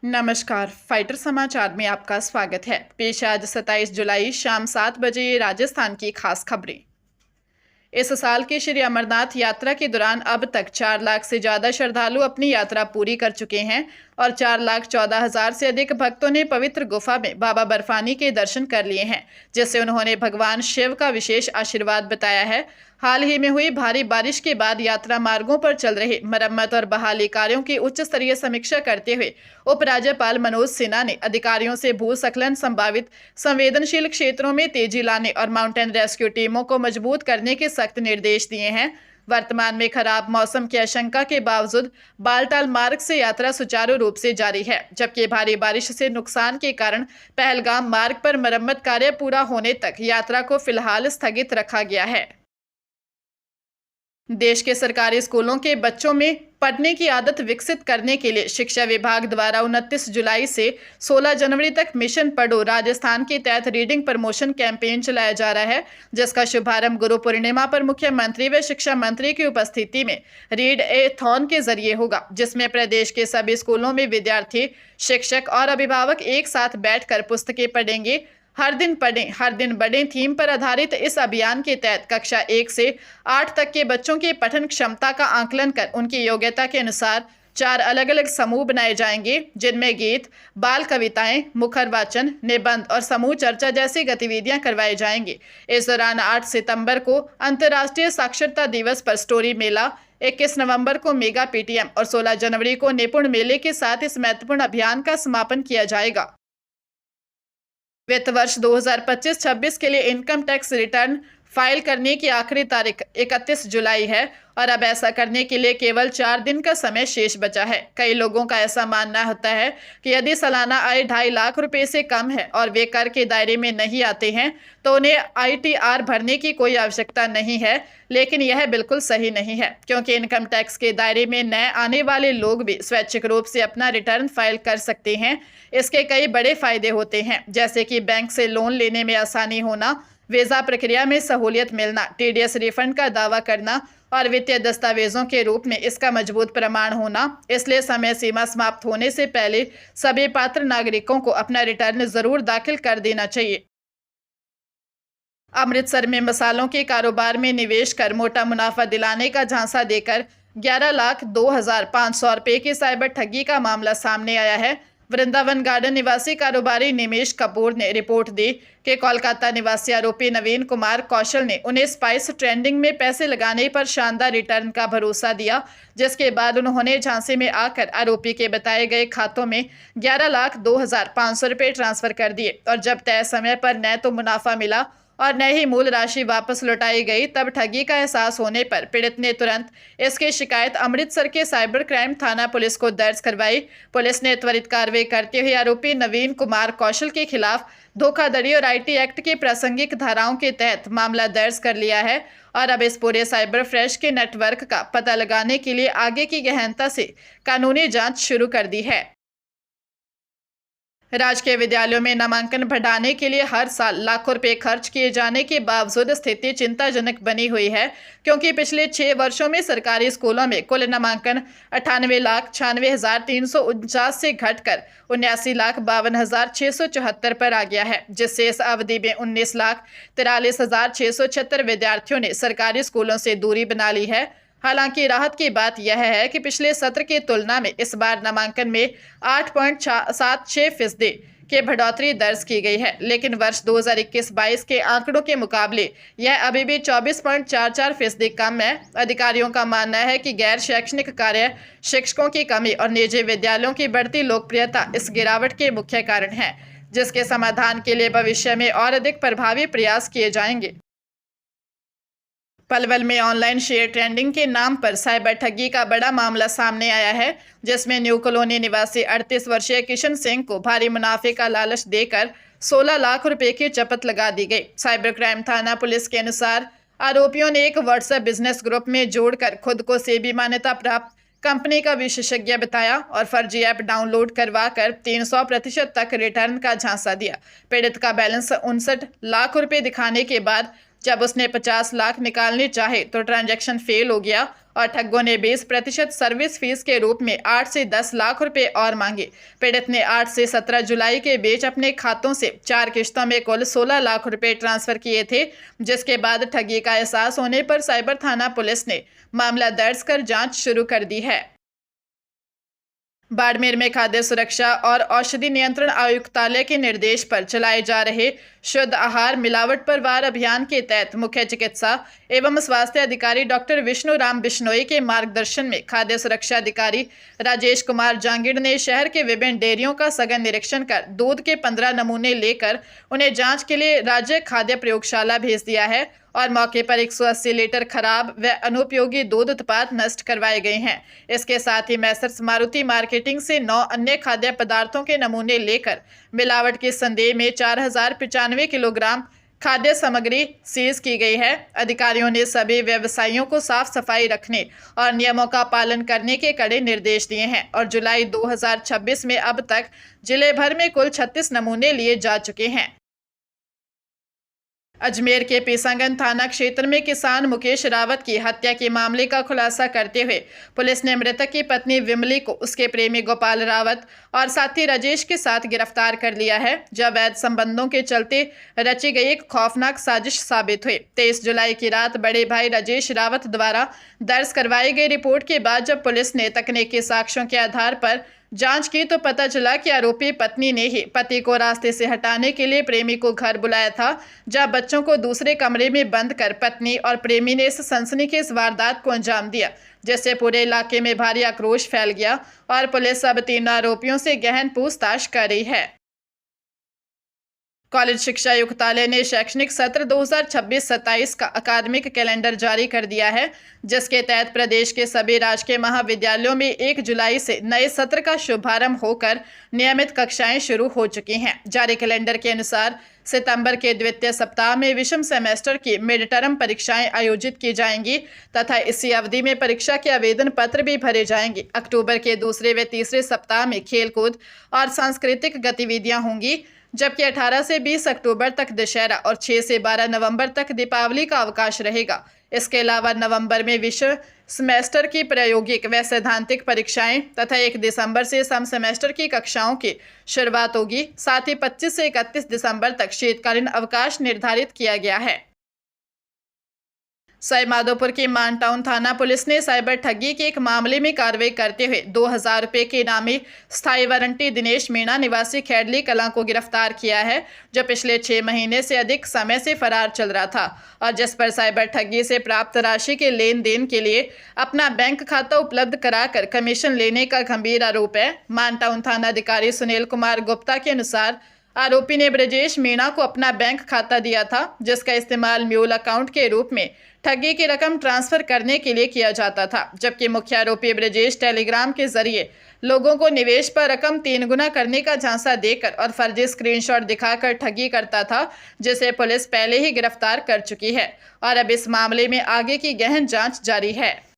नमस्कार। फाइटर समाचार में आपका स्वागत है। पेश आज 27 जुलाई शाम 7 बजे राजस्थान की खास खबरें। इस साल की श्री अमरनाथ यात्रा के दौरान अब तक 4 लाख से ज्यादा श्रद्धालु अपनी यात्रा पूरी कर चुके हैं और 4,14,000 से अधिक भक्तों ने पवित्र गुफा में बाबा बर्फानी के दर्शन कर लिए हैं, जिससे उन्होंने भगवान शिव का विशेष आशीर्वाद बताया है। हाल ही में हुई भारी बारिश के बाद यात्रा मार्गों पर चल रहे मरम्मत और बहाली कार्यों की उच्च स्तरीय समीक्षा करते हुए उपराज्यपाल मनोज सिन्हा ने अधिकारियों से भूस्खलन संभावित संवेदनशील क्षेत्रों में तेजी लाने और माउंटेन रेस्क्यू टीमों को मजबूत करने के सख्त निर्देश दिए हैं। वर्तमान में खराब मौसम की आशंका के बावजूद बालटाल मार्ग से यात्रा सुचारू रूप से जारी है, जबकि भारी बारिश से नुकसान के कारण पहलगाम मार्ग पर मरम्मत कार्य पूरा होने तक यात्रा को फिलहाल स्थगित रखा गया है। देश के सरकारी स्कूलों के बच्चों में पढ़ने की आदत विकसित करने के लिए शिक्षा विभाग द्वारा 29 जुलाई से 16 जनवरी तक मिशन पढ़ो राजस्थान के तहत रीडिंग प्रमोशन कैंपेन चलाया जा रहा है, जिसका शुभारंभ गुरु पूर्णिमा पर मुख्यमंत्री व शिक्षा मंत्री की उपस्थिति में रीड ए थॉन के जरिए होगा, जिसमें प्रदेश के सभी स्कूलों में विद्यार्थी, शिक्षक और अभिभावक एक साथ बैठकर पुस्तकें पढ़ेंगे। हर दिन पढ़ें, हर दिन बढ़ें थीम पर आधारित इस अभियान के तहत कक्षा 1 से 8 तक के बच्चों की पठन क्षमता का आकलन कर उनकी योग्यता के अनुसार 4 अलग अलग समूह बनाए जाएंगे, जिनमें गीत, बाल कविताएं, मुखर वाचन, निबंध और समूह चर्चा जैसी गतिविधियां करवाई जाएंगी। इस दौरान 8 सितंबर को अंतर्राष्ट्रीय साक्षरता दिवस पर स्टोरी मेला, 21 नवंबर को मेगा पीटीएम और 16 जनवरी को निपुण मेले के साथ इस महत्वपूर्ण अभियान का समापन किया जाएगा। वित्त वर्ष 2025-26 के लिए इनकम टैक्स रिटर्न फाइल करने की आखिरी तारीख 31 जुलाई है और अब ऐसा करने के लिए केवल 4 दिन का समय शेष बचा है। कई लोगों का ऐसा मानना होता है कि यदि सालाना आय 2.5 लाख रुपए से कम है और वे कर के दायरे में नहीं आते हैं तो उन्हें आईटीआर भरने की कोई आवश्यकता नहीं है, लेकिन यह बिल्कुल सही नहीं है, क्योंकि इनकम टैक्स के दायरे में नए आने वाले लोग भी स्वैच्छिक रूप से अपना रिटर्न फाइल कर सकते हैं। इसके कई बड़े फायदे होते हैं, जैसे कि बैंक से लोन लेने में आसानी होना, वीजा प्रक्रिया में सहूलियत मिलना, टीडीएस रिफंड का दावा करना और वित्तीय दस्तावेजों के रूप में इसका मजबूत प्रमाण होना। इसलिए समय सीमा समाप्त होने से पहले सभी पात्र नागरिकों को अपना रिटर्न जरूर दाखिल कर देना चाहिए। अमृतसर में मसालों के कारोबार में निवेश कर मोटा मुनाफा दिलाने का झांसा देकर 11,02,500 रुपए की साइबर ठगी का मामला सामने आया है। वृंदावन गार्डन निवासी कारोबारी निमेश कपूर ने रिपोर्ट दी कि कोलकाता निवासी आरोपी नवीन कुमार कौशल ने उन्हें स्पाइस ट्रेंडिंग में पैसे लगाने पर शानदार रिटर्न का भरोसा दिया, जिसके बाद उन्होंने झांसे में आकर आरोपी के बताए गए खातों में 11,02,500 रुपए ट्रांसफर कर दिए और जब तय समय पर न तो मुनाफा मिला और न ही मूल राशि वापस लौटाई गई, तब ठगी का एहसास होने पर पीड़ित ने तुरंत इसकी शिकायत अमृतसर के साइबर क्राइम थाना पुलिस को दर्ज करवाई। पुलिस ने त्वरित कार्रवाई करते हुए आरोपी नवीन कुमार कौशल के खिलाफ धोखाधड़ी और आईटी एक्ट की प्रासंगिक धाराओं के तहत मामला दर्ज कर लिया है और अब इस पूरे साइबर फ्रेश के नेटवर्क का पता लगाने के लिए आगे की गहनता से कानूनी जांच शुरू कर दी है। राजकीय विद्यालयों में नामांकन बढ़ाने के लिए हर साल लाखों रुपए खर्च किए जाने के बावजूद स्थिति चिंताजनक बनी हुई है, क्योंकि पिछले 6 वर्षों में सरकारी स्कूलों में कुल नामांकन 98,96,349 से घटकर 79,52,674 पर आ गया है, जिससे इस अवधि में 19,43,676 विद्यार्थियों ने सरकारी स्कूलों से दूरी बना ली है। हालांकि राहत की बात यह है कि पिछले सत्र की तुलना में इस बार नामांकन में 8.76% की बढ़ोतरी दर्ज की गई है, लेकिन वर्ष 2021-22 के आंकड़ों के मुकाबले यह अभी भी 24.44% कम है। अधिकारियों का मानना है कि गैर शैक्षणिक कार्य, शिक्षकों की कमी और निजी विद्यालयों की बढ़ती लोकप्रियता इस गिरावट के मुख्य कारण है, जिसके समाधान के लिए भविष्य में और अधिक प्रभावी प्रयास किए जाएंगे। पलवल में ऑनलाइन शेयर ट्रेडिंग के नाम पर साइबर ठगी का बड़ा मामला सामने आया है, जिसमें न्यू कॉलोनी निवासी 38 वर्षीय किशन सिंह को भारी मुनाफे का लालच देकर 16 लाख रुपए की चपत लगा दी गई। साइबर क्राइम थाना पुलिस के अनुसार आरोपियों ने एक व्हाट्सएप बिजनेस ग्रुप में जोड़कर खुद को सेबी मान्यता प्राप्त कंपनी का विशेषज्ञ बताया और फर्जी ऐप डाउनलोड करवाकर 300% तक रिटर्न का झांसा दिया। पीड़ित का बैलेंस 59 लाख रुपए दिखाने के बाद जब उसने 50 लाख निकालने चाहे तो ट्रांजैक्शन फेल हो गया और ठग्गों ने 20% सर्विस फीस के रूप में 8 से 10 लाख रुपए और मांगे। पीड़ित ने 8 से 17 जुलाई के बीच अपने खातों से 4 किश्तों में कुल 16 लाख रुपए ट्रांसफर किए थे, जिसके बाद ठगी का एहसास होने पर साइबर थाना पुलिस ने मामला दर्ज कर जांच शुरू कर दी है। बाड़मेर में खाद्य सुरक्षा और औषधि नियंत्रण आयुक्तालय के निर्देश पर चलाए जा रहे शुद्ध आहार मिलावट पर वार अभियान के तहत मुख्य चिकित्सा एवं स्वास्थ्य अधिकारी डॉक्टर विष्णु राम बिश्नोई के मार्गदर्शन में खाद्य सुरक्षा अधिकारी राजेश कुमार जांगिड़ ने शहर के विभिन्न डेयरियों का सघन निरीक्षण कर दूध के 15 नमूने लेकर उन्हें जांच के लिए राज्य खाद्य प्रयोगशाला भेज दिया है और मौके पर 180 लीटर खराब व अनुपयोगी दूध उत्पाद नष्ट करवाए गए हैं। इसके साथ ही मैसर्स मारुति मार्केटिंग से 9 अन्य खाद्य पदार्थों के नमूने लेकर मिलावट के संदेह में 4095 किलोग्राम खाद्य सामग्री सीज की गई है। अधिकारियों ने सभी व्यवसायियों को साफ सफाई रखने और नियमों का पालन करने के कड़े निर्देश दिए हैं और जुलाई 2026 में अब तक जिले भर में कुल 36 नमूने लिए जा चुके हैं। अजमेर के पीसांगन थाना क्षेत्र में किसान मुकेश रावत की हत्या के मामले का खुलासा करते हुए पुलिस ने मृतक की पत्नी विमली को उसके प्रेमी गोपाल रावत और साथी राजेश के साथ गिरफ्तार कर लिया है, जो अवैध संबंधों के चलते रची गई एक खौफनाक साजिश साबित हुई। 23 जुलाई की रात बड़े भाई राजेश रावत द्वारा दर्ज करवाई गई रिपोर्ट के बाद जब पुलिस ने तकनीकी साक्ष्यों के आधार पर जांच की तो पता चला कि आरोपी पत्नी ने ही पति को रास्ते से हटाने के लिए प्रेमी को घर बुलाया था, जहां बच्चों को दूसरे कमरे में बंद कर पत्नी और प्रेमी ने इस सनसनीखेज वारदात को अंजाम दिया, जिससे पूरे इलाके में भारी आक्रोश फैल गया और पुलिस अब 3 आरोपियों से गहन पूछताछ कर रही है। कॉलेज शिक्षा आयुक्तालय ने शैक्षणिक सत्र 2026-27 का अकादमिक कैलेंडर जारी कर दिया है, जिसके तहत प्रदेश के सभी राजकीय महाविद्यालयों में 1 जुलाई से नए सत्र का शुभारंभ होकर नियमित कक्षाएं शुरू हो चुकी हैं। जारी कैलेंडर के अनुसार सितंबर के द्वितीय सप्ताह में विषम सेमेस्टर की मिड टर्म परीक्षाएं आयोजित की जाएंगी तथा इसी अवधि में परीक्षा के आवेदन पत्र भी भरे जाएंगे। अक्टूबर के दूसरे व तीसरे सप्ताह में खेलकूद और सांस्कृतिक गतिविधियां होंगी, जबकि 18 से 20 अक्टूबर तक दशहरा और 6 से 12 नवंबर तक दीपावली का अवकाश रहेगा। इसके अलावा नवंबर में विषय सेमेस्टर की प्रायोगिक व सैद्धांतिक परीक्षाएं तथा 1 दिसंबर से सम सेमेस्टर की कक्षाओं की शुरुआत होगी। साथ ही 25 से 31 दिसंबर तक शीतकालीन अवकाश निर्धारित किया गया है। सवाईमाधोपुर की मानटाउन थाना पुलिस ने साइबर ठगी के एक मामले में कार्रवाई करते हुए 2000 रुपये के इनामी स्थायी वारंटी दिनेश मीणा निवासी खेडली कलां को गिरफ्तार किया है, जो पिछले 6 महीने से अधिक समय से फरार चल रहा था और जिस पर साइबर ठगी से प्राप्त राशि के लेन देन के लिए अपना बैंक खाता उपलब्ध कराकर कमीशन लेने का गंभीर आरोप है। मानटाउन थाना अधिकारी सुनील कुमार गुप्ता के अनुसार आरोपी ने ब्रजेश मीणा को अपना बैंक खाता दिया था, जिसका इस्तेमाल म्यूल अकाउंट के रूप में ठगी की रकम ट्रांसफर करने के लिए किया जाता था, जबकि मुख्य आरोपी ब्रजेश टेलीग्राम के जरिए लोगों को निवेश पर रकम 3 गुना करने का झांसा देकर और फर्जी स्क्रीनशॉट दिखाकर ठगी करता था, जिसे पुलिस पहले ही गिरफ्तार कर चुकी है और अब इस मामले में आगे की गहन जांच जारी है।